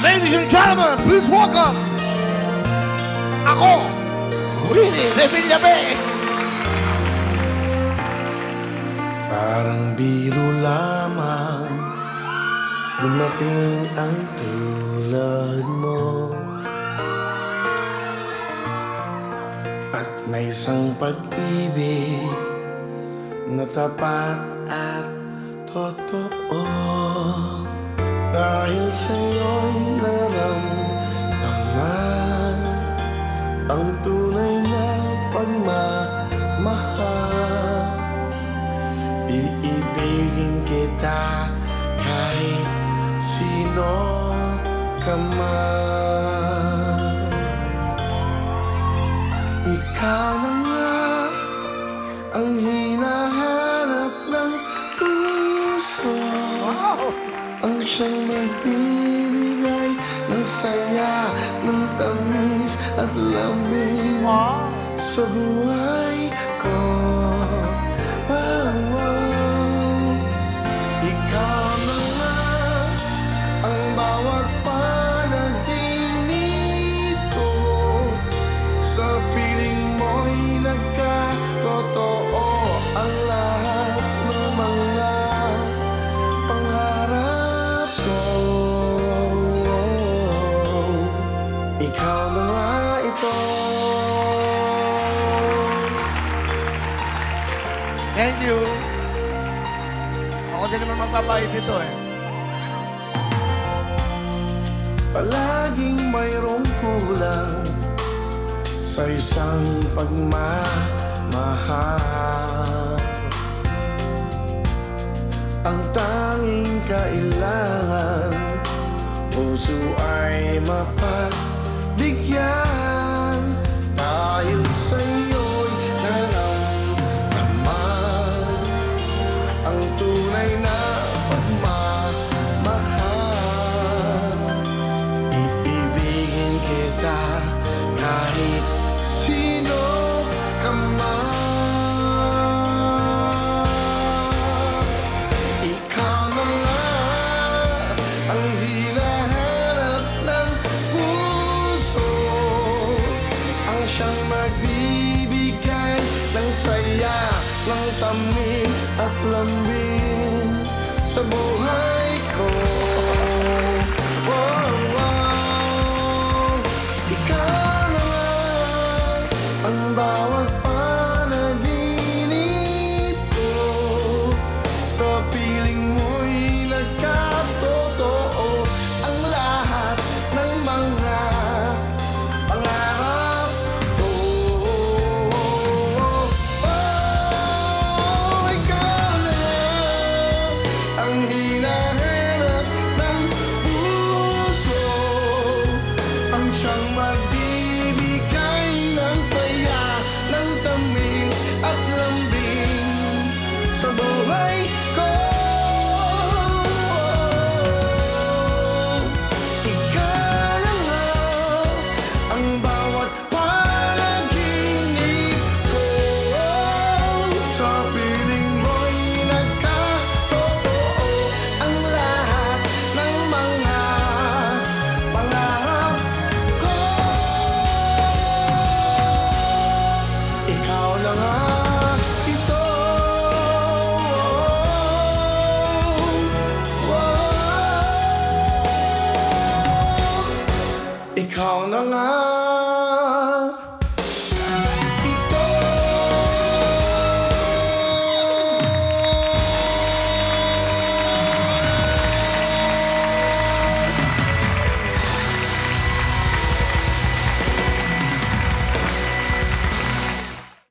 Ladies and gentlemen, please welcome ako, Willie de Villabe. Parang biro lamang dumating ang tulad mo, at may isang pag-ibig na tapat at totoo. Dahil sa'yo'y naramdaman ang tunay na pagmamahal. Iibigin kita kahit sino ka man. Ikaw na nga ang hinahanap ng puso, ang siyang magbibigay ng saya, ng tamis at lamig sa buhay ko. Ikaw na nga ang bawat panaginip ko, sa piling mo'y nagkatotoo ang lahat ng mga pangarap ko. Ikaw na nga ito. Thank you. Ako din naman magpapahit dito eh. Palaging mayroong kulang sa isang pagmamahal. Ang tanging kailangan, puso ay mapagbigyan. Dahil sa'yo'y naramdaman ang tunay na pagmamahal. Iibigin kita kahit sino ka man. Ikaw na nga ang hinahanap ng puso, ang siyang magbibigay ng saya, ng tamis at lambing sa buhay ko. Ikaw na nga ang bawat panaginip ko, sa piling mo'y nagkatotoo ang lahat ng mga pangarap ko. Ikaw na ang hinahanap ng puso, ang siyang magbibigay ng saya, ng tamis at lambing sa buhay ko. Ikaw na nga ang bawat panaginip ko, sa piling mo'y nagkatotoo ang lahat ng mga pangarap ko. Ikaw na nga ito. Ikaw na nga.